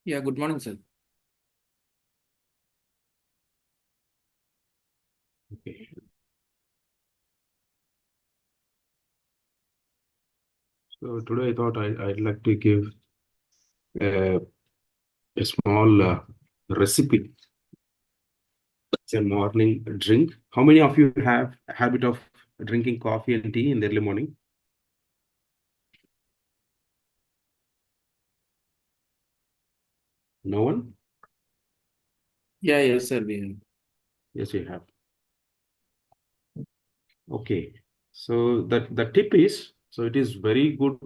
Yeah, good morning, sir. Okay. So today I thought I'd like to give uh, a small recipe. It's a morning drink. How many of you have a habit of drinking coffee and tea in the early morning? No one? Yeah, yes, sir. We have. Yes, you have. Okay. So the tip is, so it is very good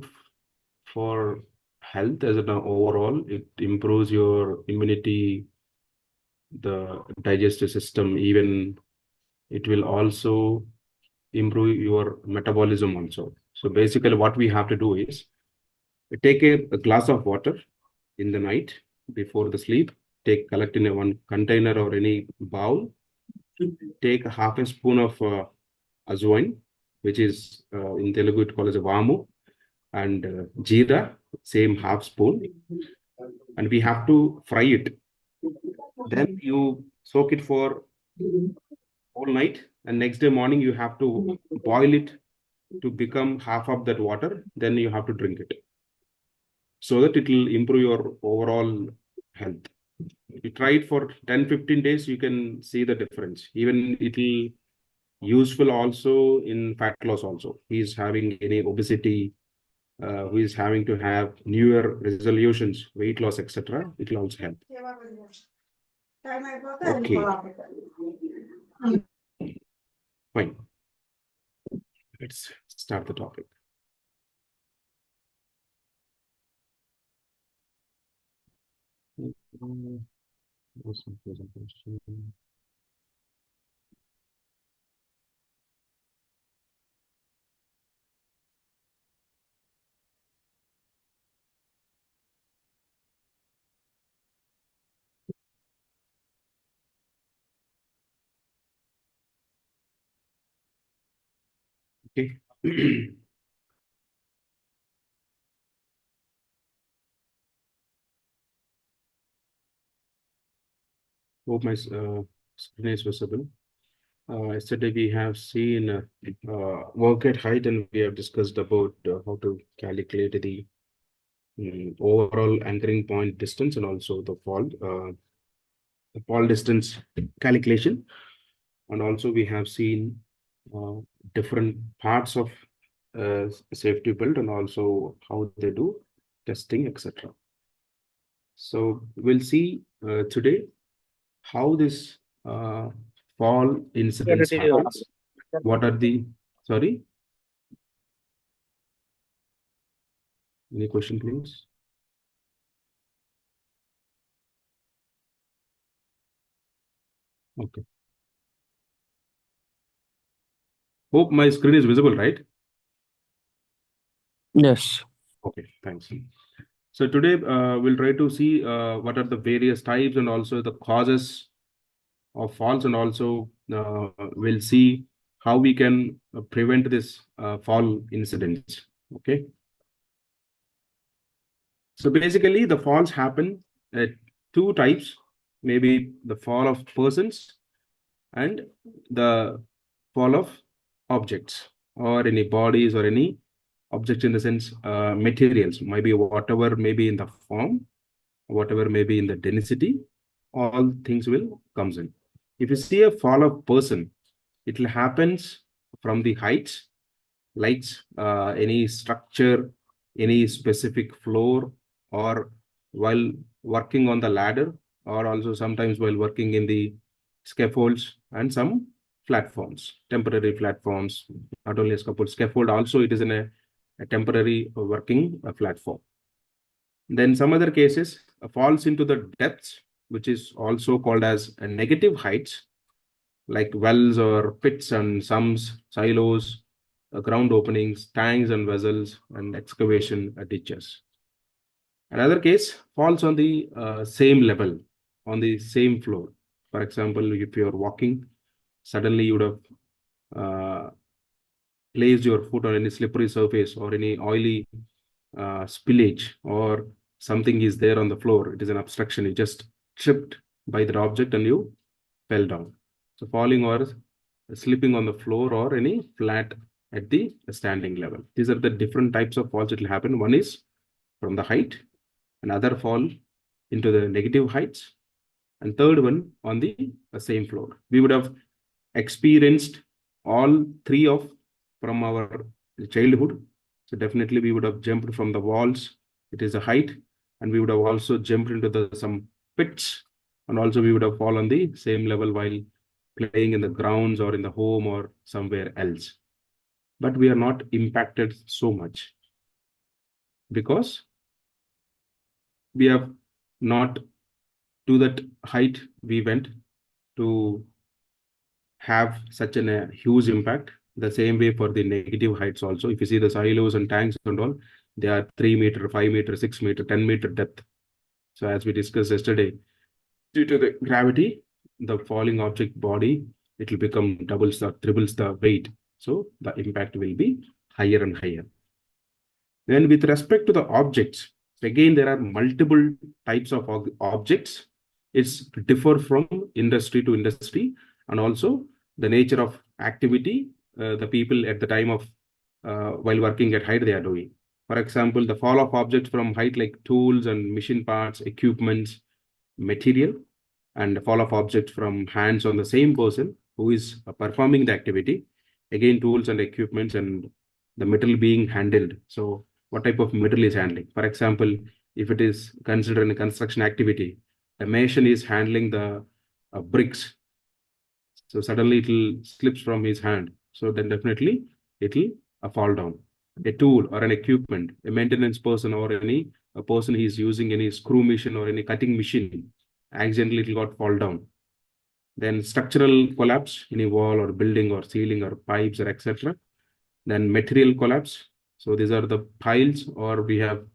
for health as an overall. It improves your immunity, the digestive system, even it will also improve your metabolism also. So basically what we have to do is take a glass of water in the night before the sleep, collect in a one container or any bowl, take half a spoon of azwain, which is in Telugu it called as a vamu, and jeera, same half spoon, and we have to fry it. Then you soak it for all night, and next day morning you have to boil it to become half of that water. Then you have to drink it so that it will improve your overall health. You try it for 10-15 days, you can see the difference. Even it will useful also in fat loss also. He's having any obesity, who is having to have newer resolutions, weight loss, etc. It will also help. Okay, fine. Let's start the topic. Awesome presentation. Okay. Hope my screen is visible. Yesterday we have seen work at height, and we have discussed about how to calculate the overall anchoring point distance and also the fall distance calculation. And also we have seen uh, different parts of safety belt and also how they do testing, etc. So we'll see today how this fall incidents happens. What are the, sorry, any question, please? Okay. Hope my screen is visible, right? Yes. Okay, thanks. So today we'll try to see what are the various types and also the causes of falls, and also we'll see how we can prevent this fall incidents. Okay. So basically the falls happen at two types, maybe the fall of persons and the fall of objects or any bodies or any objects, in the sense materials, maybe whatever may be in the form, whatever may be in the density, all things will comes in. If you see a fall of person, it will happens from the heights, like any structure, any specific floor, or while working on the ladder, or also sometimes while working in the scaffolds and some platforms, temporary platforms. Not only a scaffold, also it is in a temporary working platform. Then some other cases falls into the depths, which is also called as a negative heights, like wells or pits and sumps, silos, ground openings, tanks and vessels, and excavation ditches. Another case falls on the same level, on the same floor. For example, if you're walking, suddenly you would have uh, placed your foot on any slippery surface or any oily spillage, or something is there on the floor, it is an obstruction, you just tripped by that object and you fell down. So falling or slipping on the floor or any flat at the standing level. These are the different types of falls that will happen. One is from the height, another fall into the negative heights, and third one on the same floor. We would have experienced all three of from our childhood. So definitely we would have jumped from the walls. It is a height, and we would have also jumped into the some pits, and also we would have fallen on the same level while playing in the grounds or in the home or somewhere else. But we are not impacted so much because we have not to that height we went to have such a huge impact. The same way for the negative heights also. If you see the silos and tanks and all, they are 3 meter, 5 meter, 6 meter, 10 meter depth. So as we discussed yesterday, due to the gravity, the falling object body, it will become doubles or triples the weight. So the impact will be higher and higher. Then with respect to the objects, again, there are multiple types of objects. It's differ from industry to industry, and also the nature of activity the people at the time of while working at height they are doing. For example, the fall of objects from height like tools and machine parts, equipments, material, and fall of objects from hands on the same person who is performing the activity. Again, tools and equipments and the metal being handled. So what type of metal is handling? For example, if it is considered a construction activity, the mason is handling the bricks. So suddenly it will slips from his hand. So then definitely it will fall down. A tool or an equipment, a maintenance person or any a person he is using any screw machine or any cutting machine, accidentally it will got fall down. Then structural collapse in a wall or building or ceiling or pipes or etc. Then material collapse. So these are the piles, or we have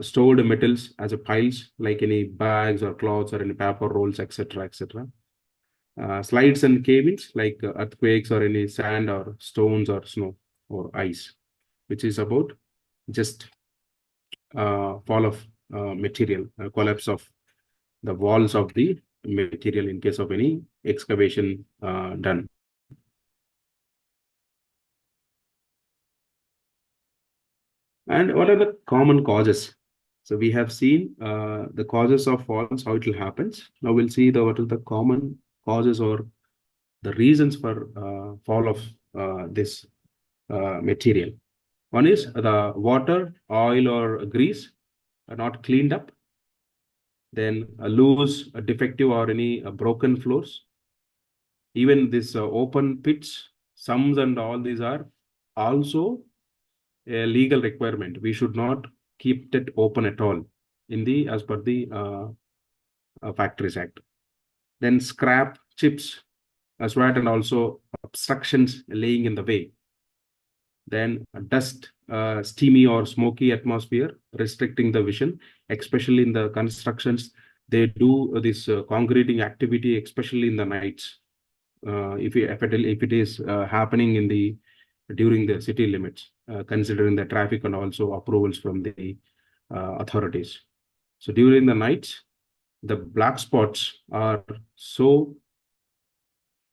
stored metals as a piles like any bags or cloths or any paper rolls, etc., etc. Slides and cave-ins like earthquakes or any sand or stones or snow or ice, which is about just fall of material, collapse of the walls of the material in case of any excavation done. And what are the common causes? So we have seen the causes of falls, how it will happen. Now we'll see what are the common causes or the reasons for fall of this material. One is the water, oil, or grease are not cleaned up. Then loose, defective, or any broken floors. Even this open pits, sums and all these are also a legal requirement. We should not keep it open at all in the as per the Factories Act. Then scrap, chips, sweat, and also obstructions laying in the way. Then dust, steamy or smoky atmosphere restricting the vision, especially in the constructions. They do this concreting activity, especially in the nights. If it is happening in the during the city limits, considering the traffic and also approvals from the authorities. So during the nights, the black spots are so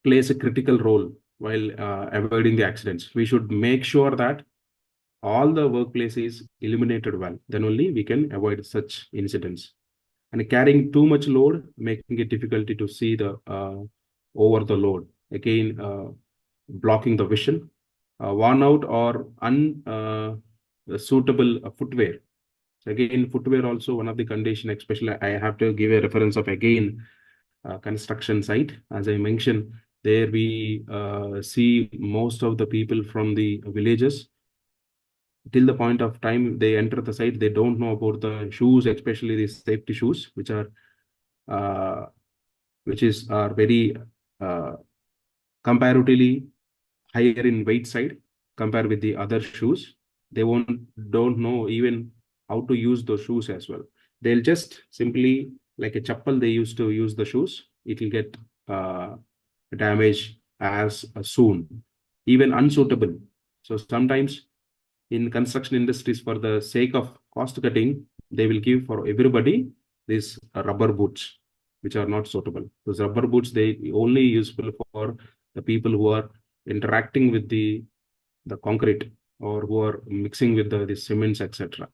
plays a critical role while avoiding the accidents. We should make sure that all the workplace is illuminated well. Then only we can avoid such incidents. And carrying too much load, making it difficulty to see the over the load. Again, blocking the vision, worn out or unsuitable footwear. So again, footwear also one of the condition, especially I have to give a reference of again construction site. As I mentioned, there we see most of the people from the villages. Till the point of time they enter the site, they don't know about the shoes, especially the safety shoes, which are very comparatively higher in weight side compared with the other shoes. They don't know even how to use those shoes as well. They'll just simply like a chappal, they used to use the shoes. It will get damaged as soon, even unsuitable. So sometimes in construction industries, for the sake of cost cutting, they will give for everybody these rubber boots, which are not suitable. Those rubber boots, they only useful for the people who are interacting with the concrete or who are mixing with the cements, etc.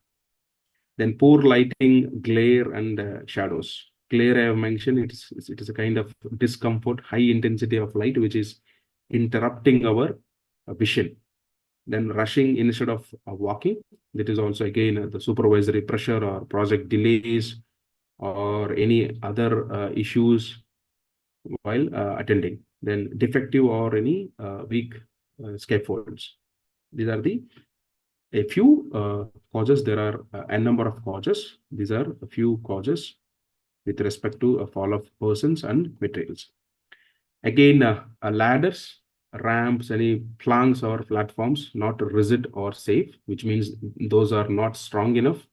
Then poor lighting, glare, and shadows. Glare, I have mentioned, it is a kind of discomfort, high intensity of light, which is interrupting our vision. Then rushing instead of walking. That is also again the supervisory pressure or project delays or any other issues while attending. Then defective or any weak scaffolds. These are the a few causes. There are a number of causes. These are a few causes with respect to a fall of persons and materials. Again, ladders, ramps, any planks or platforms not rigid or safe, which means those are not strong enough,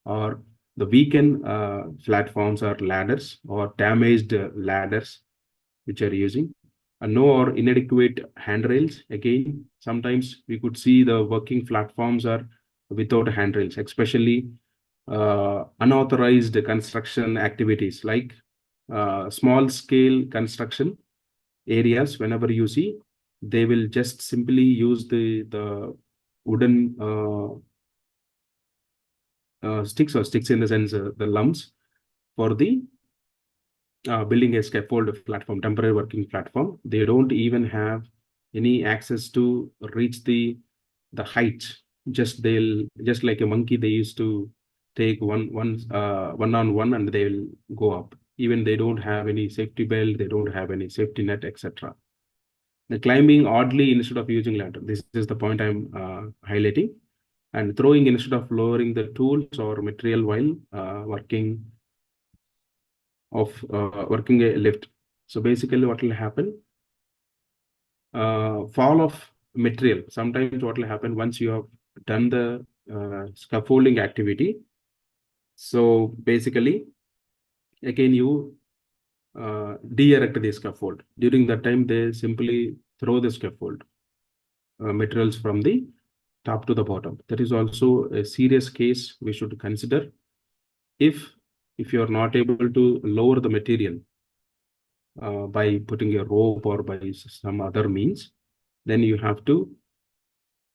or the weakened platforms or ladders or damaged ladders which are using. No or inadequate handrails. Again, sometimes we could see the working platforms are without handrails, especially unauthorized construction activities like small scale construction areas. Whenever you see, they will just simply use the wooden sticks, or sticks in the sense the lumps, for the building a scaffold platform, temporary working platform. They don't even have any access to reach the height. They'll just like a monkey, they used to take one on one and they will go up. Even they don't have any safety belt, they don't have any safety net, etc. The climbing oddly instead of using ladder. This is the point I'm highlighting. And throwing instead of lowering the tools or material while working a lift. So basically what will happen, fall of material. Sometimes what will happen once you have done the scaffolding activity. So basically, again, you de-erect the scaffold. During that time, they simply throw the scaffold materials from the top to the bottom. That is also a serious case we should consider. If you are not able to lower the material by putting a rope or by some other means, then you have to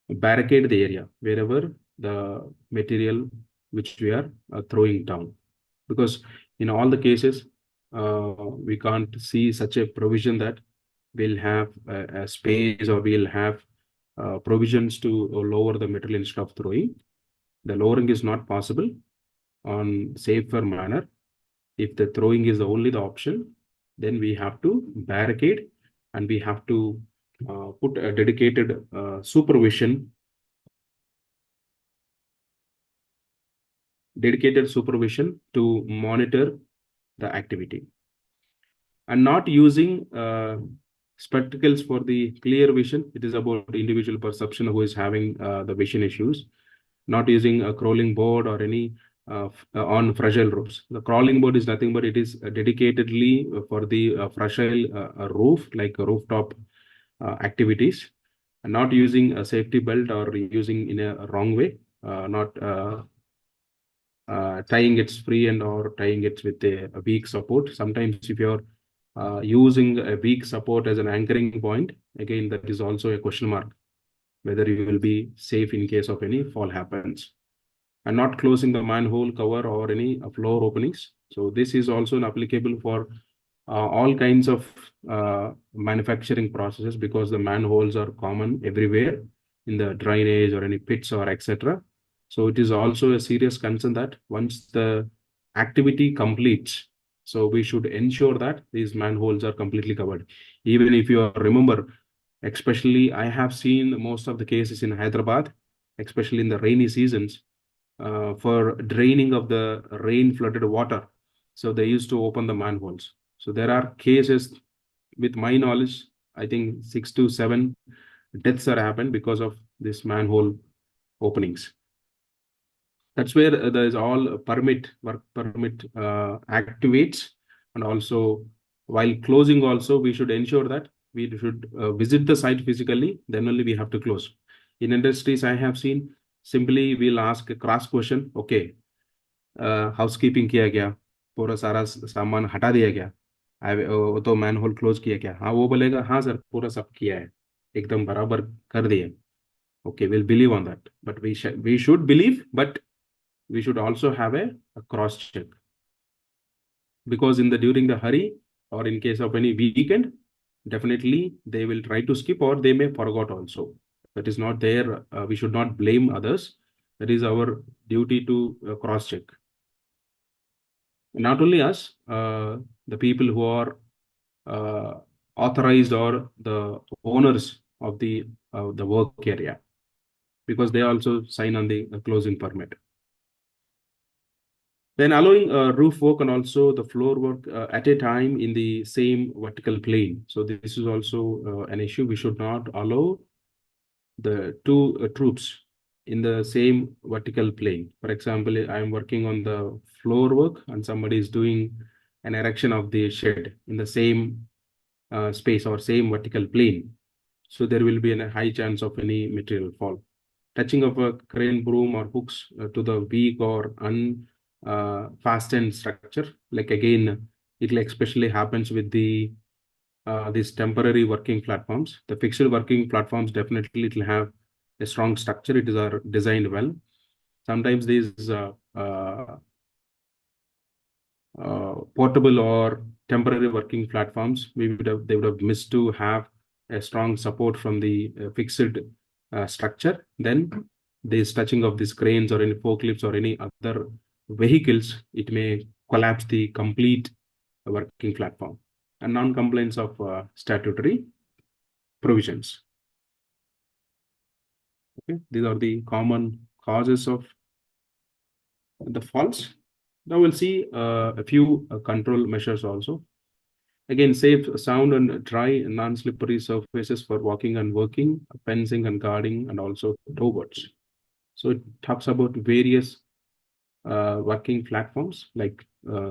barricade the area wherever the material which we are throwing down. Because in all the cases, we can't see such a provision that we'll have a space or we'll have provisions to lower the material instead of throwing. The lowering is not possible on safer manner. If the throwing is only the option, then we have to barricade and we have to put a dedicated supervision to monitor the activity. And not using spectacles for the clear vision. It is about individual perception who is having the vision issues. Not using a crawling board or any on fragile roofs. The crawling board is nothing but it is dedicatedly for the fragile roof, like rooftop activities. And not using a safety belt or using in a wrong way, not tying it free and or tying it with a weak support. Sometimes if you're using a weak support as an anchoring point, again, that is also a question mark, whether you will be safe in case of any fall happens. And not closing the manhole cover or any floor openings. So this is also applicable for all kinds of manufacturing processes, because the manholes are common everywhere in the drainage or any pits or etc. So it is also a serious concern that once the activity completes, so we should ensure that these manholes are completely covered. Even if you remember, especially I have seen most of the cases in Hyderabad, especially in the rainy seasons, for draining of the rain flooded water. So they used to open the manholes. So there are cases, with my knowledge, I think 6 to 7 deaths are happened because of this manhole openings. That's where there is all work permit activates. And also while closing also, we should ensure that we should visit the site physically, then only we have to close. In industries I have seen, simply we'll ask a cross question, okay, housekeeping किया गया, पूरा सारा सामान हटा दिया गया, वो तो मैन होल क्लोज किया क्या? हाँ, वो बोलेगा हाँ सर पूरा सब किया है, एकदम बराबर कर दिए. Okay, we'll believe on that, but we should believe, but we should also have a cross check, because in the during the hurry or in case of any weekend, definitely they will try to skip or they may forgot also. That is not there. We should not blame others. That is our duty to cross check. Not only us, the people who are uh, authorized or the owners of the work area, because they also sign on the closing permit. Then allowing roof work and also the floor work at a time in the same vertical plane. So this is also an issue. We should not allow the two troops in the same vertical plane. For example, I am working on the floor work and somebody is doing an erection of the shed in the same space or same vertical plane. So there will be a high chance of any material fall. Touching of a crane broom or hooks to the weak or unfastened structure, like again, it will especially happens with these temporary working platforms. The fixed working platforms, definitely it will have a strong structure. It is designed well. Sometimes these portable or temporary working platforms, they would have missed to have a strong support from the fixed structure. Then this touching of these cranes or any forklifts or any other vehicles, it may collapse the complete working platform. And non-compliance of statutory provisions. Okay, these are the common causes of the faults. Now we'll see a few control measures also. Again, safe, sound, and dry, non-slippery surfaces for walking and working, fencing and guarding, and also towards. So it talks about various working platforms like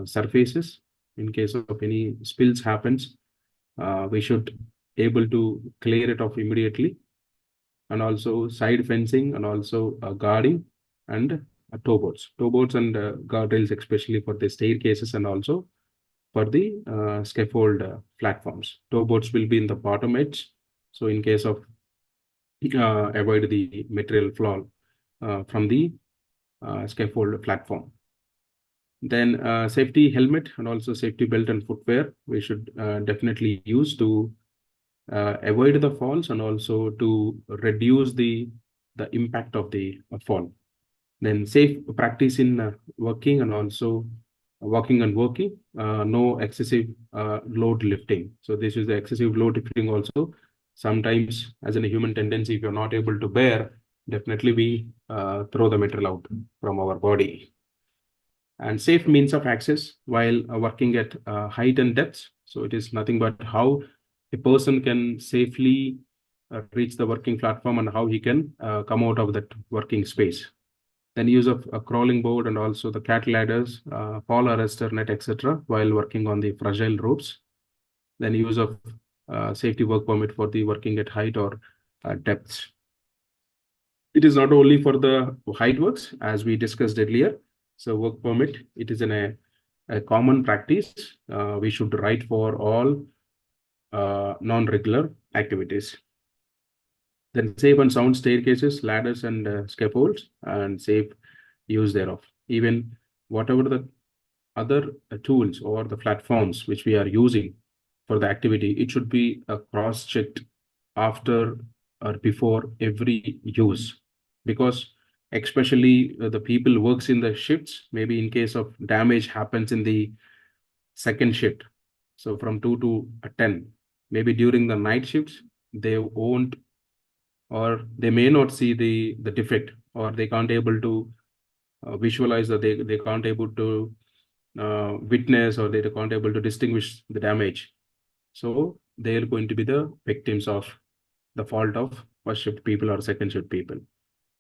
surfaces. In case of any spills happens, we should able to clear it off immediately, and also side fencing and also guarding and toe boards and guardrails, especially for the staircases and also for the scaffold platforms. Toe boards will be in the bottom edge. So in case of avoid the material fall from the scaffold platform. Then safety helmet and also safety belt and footwear we should definitely use to avoid the falls and also to reduce the impact of the fall. Then safe practice in working and also walking and working, no excessive load lifting. So this is the excessive load lifting also. Sometimes as a human tendency, if you're not able to bear, definitely we throw the material out from our body. And safe means of access while working at height and depth. So it is nothing but how a person can safely reach the working platform and how he can come out of that working space. Then use of a crawling board and also the cat ladders, fall arrestor net, etc. while working on the fragile ropes. Then use of safety work permit for the working at height or depths. It is not only for the height works as we discussed earlier. So work permit, it is a common practice. We should write for all non-regular activities. Then safe and sound staircases, ladders, and scaffolds, and safe use thereof. Even whatever the other tools or the platforms which we are using for the activity, it should be cross-checked after or before every use, because especially the people works in the shifts, maybe in case of damage happens in the second shift, so from 2 to 10, maybe during the night shifts, they won't or they may not see the defect, or they can't able to visualize that they can't able to witness, or they can't able to distinguish the damage. So they are going to be the victims of the fault of first shift people or second shift people.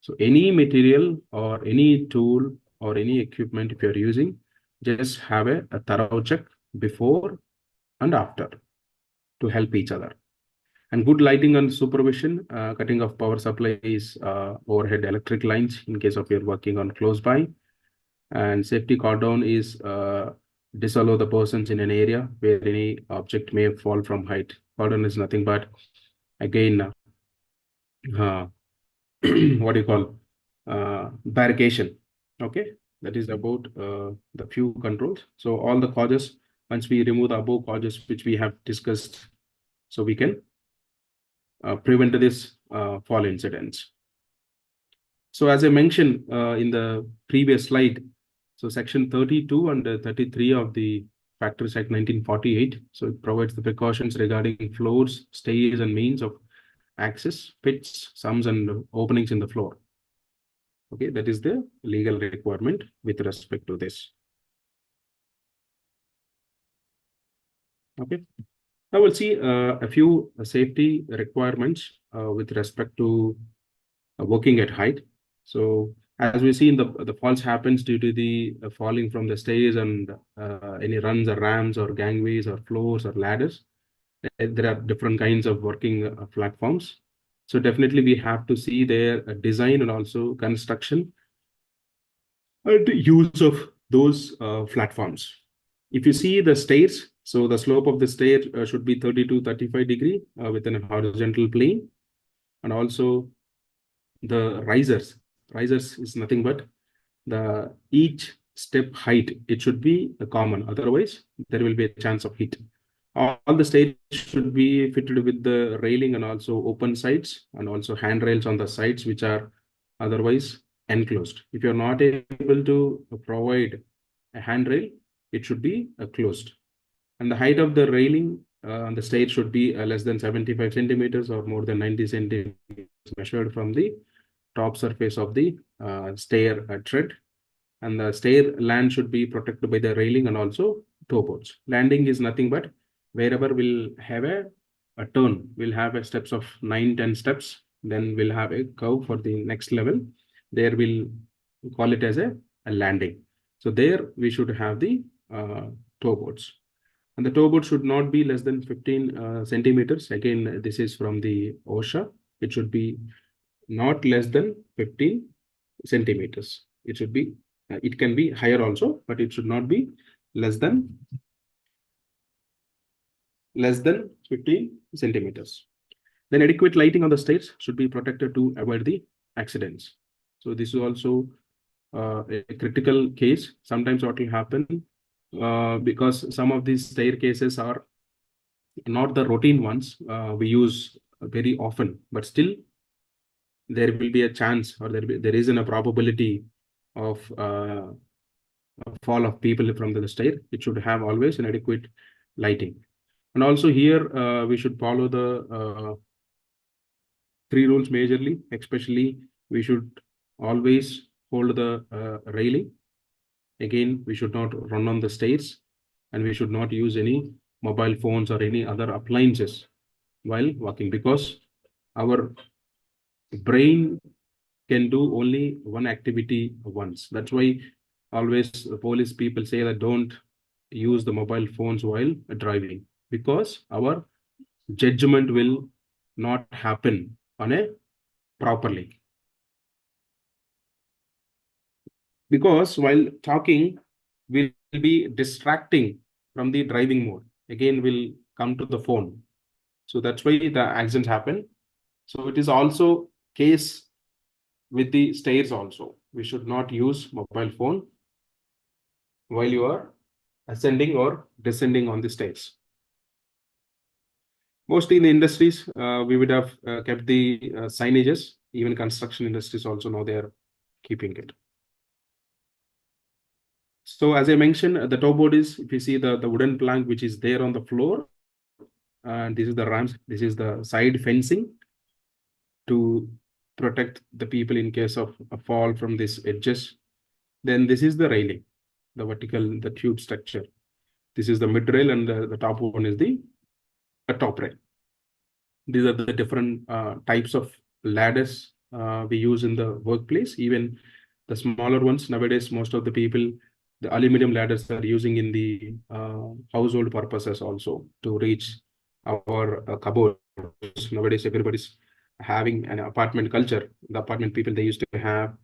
So any material or any tool or any equipment if you're using, just have a thorough check before and after to help each other. And good lighting and supervision, cutting of power supplies, overhead electric lines in case of you're working on close by. And safety cordon is disallow the persons in an area where any object may fall from height. Cordon is nothing but, again, uh, what do you call, barricade. Okay, that is about the few controls. So all the causes, once we remove the above causes which we have discussed, so we can prevent this fall incidents. So as I mentioned in the previous slide, so section 32 and 33 of the Factories Act 1948, so it provides the precautions regarding floors, stairs, and means of access, pits, sumps, and openings in the floor. Okay, that is the legal requirement with respect to this. Okay, now we'll see a few safety requirements with respect to working at height. So as we see in the falls happens due to the falling from the stairs and any runs or ramps or gangways or floors or ladders. There are different kinds of working platforms. So definitely we have to see their design and also construction and use of those platforms. If you see the stairs, so the slope of the stair should be 30 to 35 degree within a horizontal plane. And also the risers. Risers is nothing but the each step height. It should be common. Otherwise, there will be a chance of hit. All the stairs should be fitted with the railing and also open sides and also handrails on the sides, which are otherwise enclosed. If you're not able to provide a handrail, it should be closed. And the height of the railing on the stair should be less than 75 centimeters or more than 90 centimeters measured from the top surface of the stair tread. And the stair land should be protected by the railing and also toe boards. Landing is nothing but wherever we'll have a turn, we'll have a steps of 9-10 steps, then we'll have a curve for the next level. There we'll call it as a landing. So there we should have the toe boards. And the toe board should not be less than 15 centimeters. Again, this is from the OSHA. It should be not less than 15 centimeters. It should be, it can be higher also, but it should not be less than 15 centimeters. Then adequate lighting on the stairs should be protected to avoid the accidents. So this is also a critical case. Sometimes what will happen, because some of these staircases are not the routine ones we use very often, but still there will be a chance or there isn't a probability of fall of people from the stair. It should have always an adequate lighting. And also here we should follow the 3 rules majorly, especially we should always hold the railing. Again, we should not run on the stairs and we should not use any mobile phones or any other appliances while walking, because our brain can do only one activity once. That's why always the police people say that don't use the mobile phones while driving, because our judgment will not happen on a properly. Because while talking, we'll be distracting from the driving mode. Again, we'll come to the phone. So that's why the accidents happen. So it is also case with the stairs also. We should not use mobile phone while you are ascending or descending on the stairs. Mostly in the industries, we would have kept the signages. Even construction industries also now they are keeping it. So as I mentioned, the toe board is, if you see the wooden plank which is there on the floor, and this is the ramps, this is the side fencing to protect the people in case of a fall from these edges. Then this is the railing, the vertical, the tube structure. This is the mid rail, and the top one is the top rail. These are the different types of ladders we use in the workplace. Even the smaller ones nowadays, most of the people, the aluminum ladders are using in the household purposes also to reach our cupboards. Nowadays, everybody's having an apartment culture. The apartment people, they used to have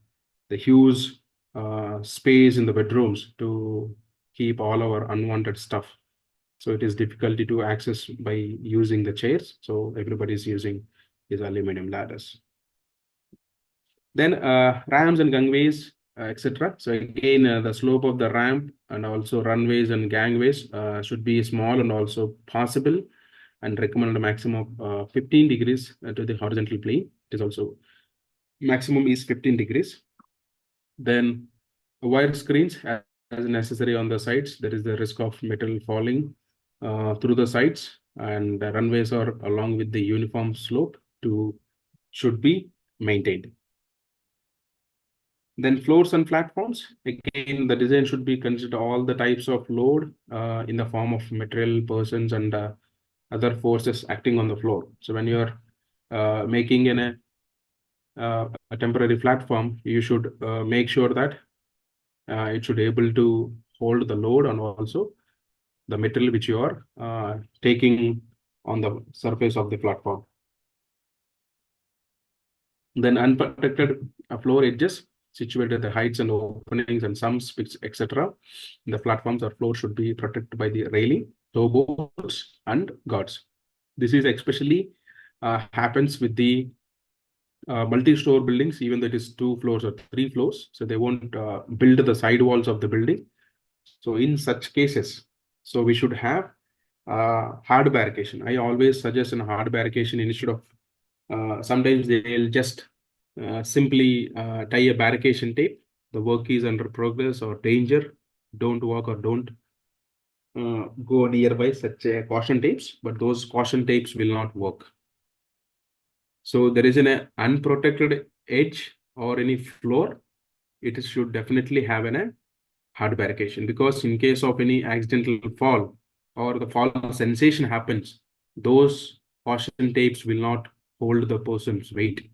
the huge space in the bedrooms to keep all our unwanted stuff. So it is difficulty to access by using the chairs. So everybody is using these aluminum ladders. Then ramps and gangways, etc. So again, the slope of the ramp and also runways and gangways should be small and also possible, and recommended a maximum of 15 degrees to the horizontal plane. It is also maximum is 15 degrees. Then wire screens as necessary on the sides. There is the risk of metal falling through the sides, and the runways are along with the uniform slope to should be maintained. Then floors and platforms. Again, the design should be consider all the types of load in the form of material, persons, and other forces acting on the floor. So when you're making a temporary platform, you should make sure that it should able to hold the load and also the material which you are taking on the surface of the platform. Then unprotected floor edges situated at the heights and openings and sumps, etc. The platforms or floor should be protected by the railing, toe boards, and guards. This is especially happens with the multi-store buildings, even though it is 2 floors or 3 floors. So they won't build the side walls of the building. So in such cases, so we should have hard barrication. I always suggest a hard barrication instead of sometimes they'll just simply tie a barrication tape. The work is under progress or danger. Don't walk or don't go nearby such caution tapes, but those caution tapes will not work. So there is an unprotected edge or any floor, it should definitely have an hard barrication, because in case of any accidental fall or the fall sensation happens, those caution tapes will not hold the person's weight.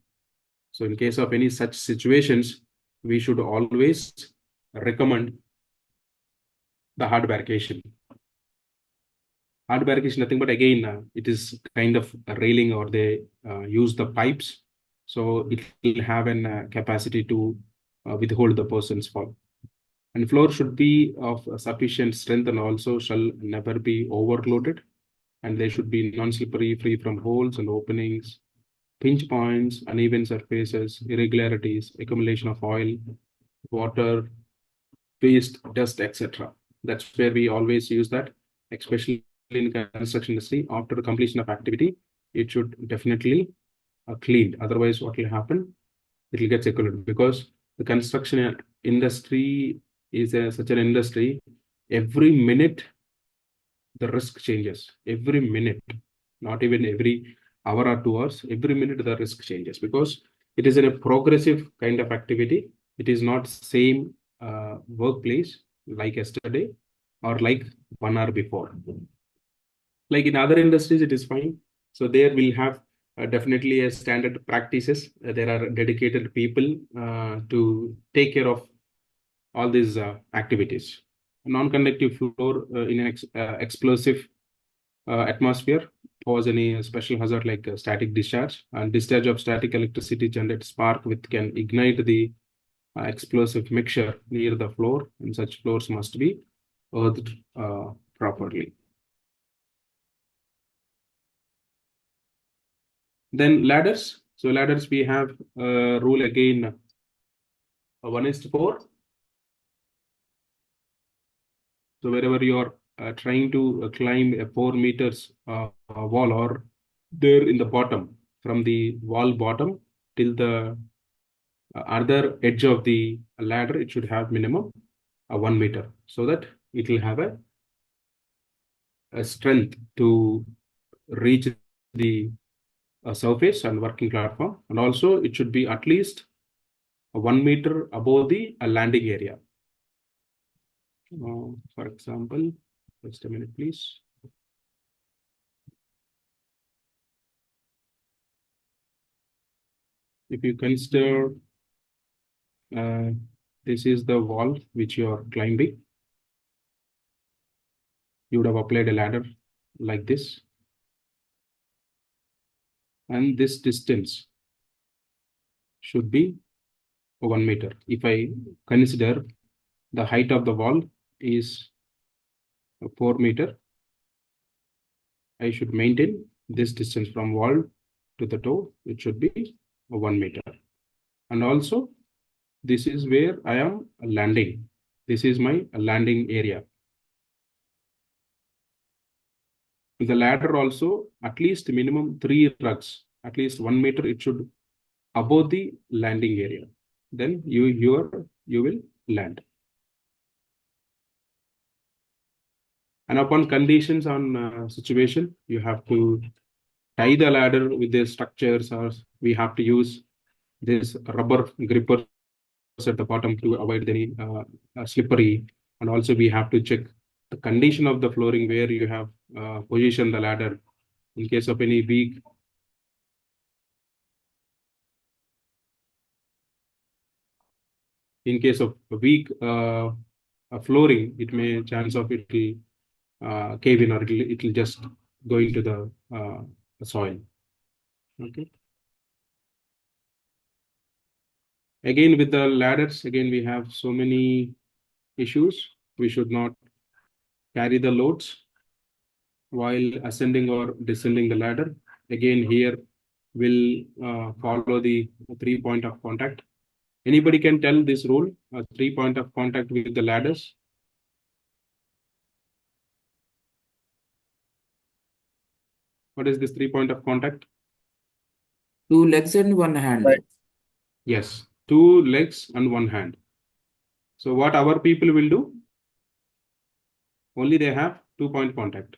So in case of any such situations, we should always recommend the hard barrication. Hard barrication, nothing but again, it is kind of a railing, or they use the pipes. So it will have an capacity to withhold the person's fall. And floor should be of sufficient strength and also shall never be overloaded. And they should be non-slippery, free from holes and openings, pinch points, uneven surfaces, irregularities, accumulation of oil, water, waste, dust, etc. That's where we always use that, especially in construction industry. After the completion of activity, it should definitely cleaned. Otherwise, what will happen? It will get circulated, because the construction industry is such an industry. Every minute, the risk changes. Every minute, not even every hour or 2 hours. Every minute, the risk changes, because it is in a progressive kind of activity. It is not same workplace like yesterday or like 1 hour before. Like in other industries, it is fine. So there we'll have definitely a standard practices. There are dedicated people to take care of all these activities. Non-conductive floor in an explosive atmosphere pose any special hazard like static discharge, and discharge of static electricity generates spark which can ignite the explosive mixture near the floor, and such floors must be earthed properly. Then ladders. So ladders, we have rule again 1:4. So wherever you are trying to climb a 4 meters wall, or there in the bottom, from the wall bottom till the other edge of the ladder, it should have minimum 1 meter, so that it will have a strength to reach the surface and working platform. And also it should be at least 1 meter above the landing area. For example, just a minute, please. If you consider this is the wall which you are climbing, you would have applied a ladder like this, and this distance should be 1 meter. If I consider the height of the wall is 4 meter, I should maintain this distance from wall to the toe. It should be 1 meter. And also, this is where I am landing. This is my landing area. The ladder also, at least minimum 3 rugs, at least 1 meter, it should above the landing area. Then you will land. And upon conditions on situation, you have to tie the ladder with the structures, or we have to use this rubber grippers at the bottom to avoid any slippery. And also we have to check the condition of the flooring where you have positioned the ladder. In case of any weak flooring, it may chance of it will cave in, or it will just go into the soil. Okay. Again, with the ladders, again, we have so many issues. We should not carry the loads while ascending or descending the ladder. Again, here we'll follow the 3 point of contact. Anybody can tell this rule, 3 point of contact with the ladders? What is this 3 point of contact? 2 legs and 1 hand. Yes, 2 legs and 1 hand. So what our people will do? Only they have 2 point contact.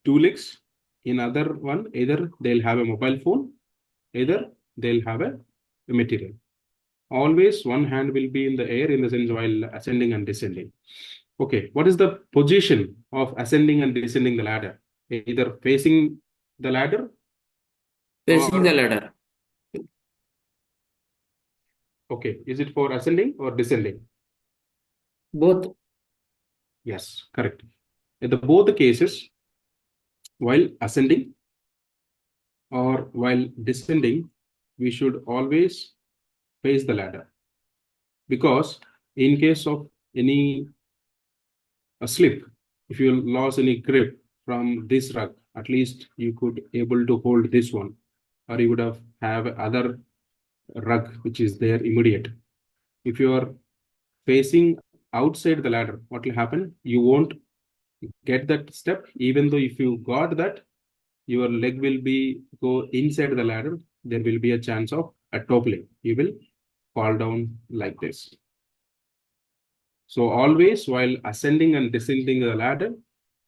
2 legs. In other one, either they'll have a mobile phone, either they'll have a material. Always 1 hand will be in the air, in the sense while ascending and descending. Okay, what is the position of ascending and descending the ladder? Either facing the ladder, Facing the or ladder. okay, is it for ascending or descending? Both. Yes, correct. In the both cases, while ascending or while descending, we should always face the ladder, because in case of any slip, if you lost any grip from this rug, at least you could able to hold this one, or you would have other rug which is there immediate. If you are facing outside the ladder, what will happen? You won't get that step. Even though if you got that, your leg will be go inside the ladder, there will be a chance of a toppling. You will fall down like this. So always while ascending and descending the ladder,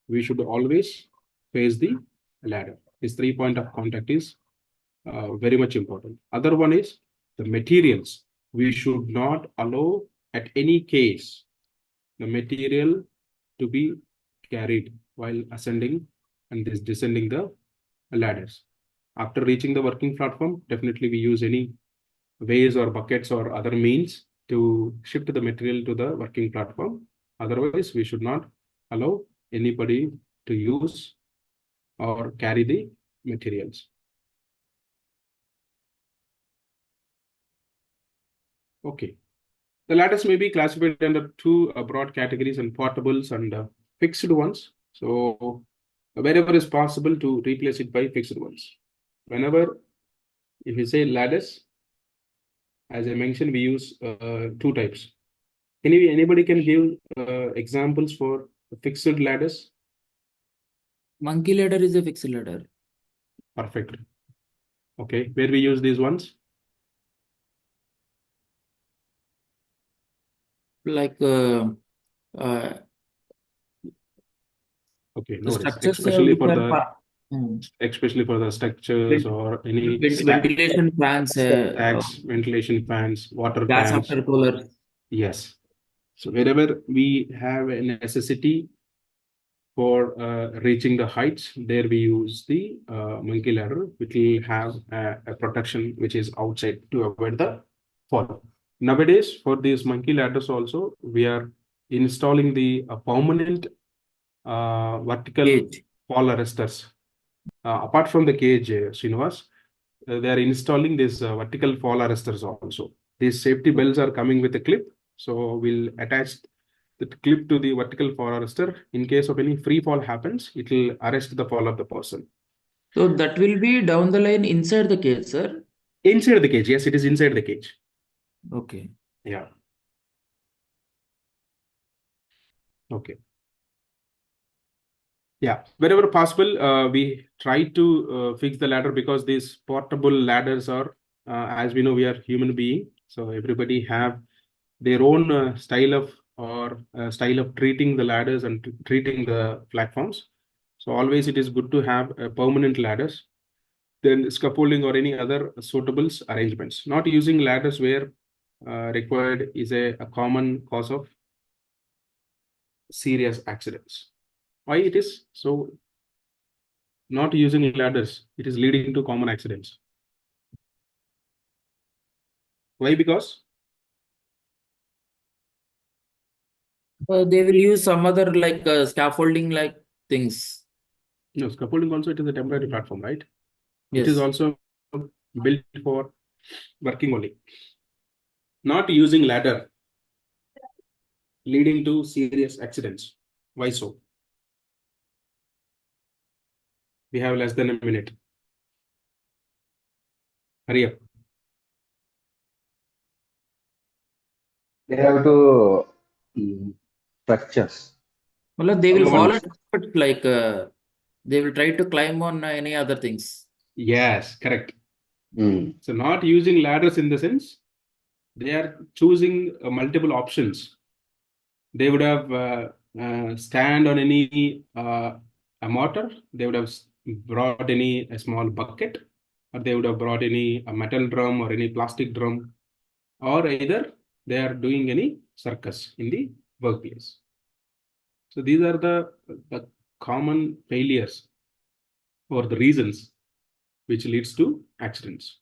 we should always face the ladder. This 3 point of contact is very much important. Other one is the materials. We should not allow at any case the material to be carried while ascending and descending the ladders. After reaching the working platform, definitely we use any ways or buckets or other means to shift the material to the working platform. Otherwise, we should not allow anybody to use or carry the materials. Okay. The ladders may be classified under 2 broad categories, and portables and fixed ones. So wherever is possible to replace it by fixed ones. Whenever, if you say ladders, as I mentioned, we use 2 types. Anybody can give examples for fixed ladders? Monkey ladder is a fixed ladder. Perfect. Okay, where we use these ones? Like Okay, the no worries. structures Especially which for are the especially for the structures or any ventilation fans, stacks, ventilation fans, water gas fans. after cooler. Yes. So wherever we have a necessity for reaching the heights, there we use the monkey ladder, which will have a protection which is outside to avoid the fall. Nowadays, for these monkey ladders also, we are installing the permanent vertical Cage. fall arresters. Apart from the cage, Srinivas, they are installing this vertical fall arresters also. These safety belts are coming with a clip. So we'll attach the clip to the vertical fall arrestor. In case of any free fall happens, it will arrest the fall of the person. So that will be down the line inside the cage, sir. Inside the cage, yes, it is inside the cage. Okay. Yeah. Okay. Yeah, wherever possible, we try to fix the ladder, because these portable ladders are, as we know, we are human being. So everybody have their own style of, or style of treating the ladders and treating the platforms. So always it is good to have permanent ladders, then scaffolding or any other suitable arrangements. Not using ladders where required is a common cause of serious accidents. Why it is so? Not using ladders, it is leading to common accidents. Why? Because They will use some other like scaffolding like things. no, scaffolding also, it is a temporary platform, right? It is Yes. also built for working only. Not using ladder, leading to serious accidents. Why so? We have less than a minute. Hurry up. They have to structures. Well, they will Number fall one. at but like they will try to climb on any other things. Yes, correct. Mm. So not using ladders in the sense, they are choosing multiple options. They would have stand on any a mortar. They would have brought any a small bucket, or they would have brought any a metal drum or any plastic drum, or either they are doing any circus in the workplace. So these are the common failures or the reasons which leads to accidents.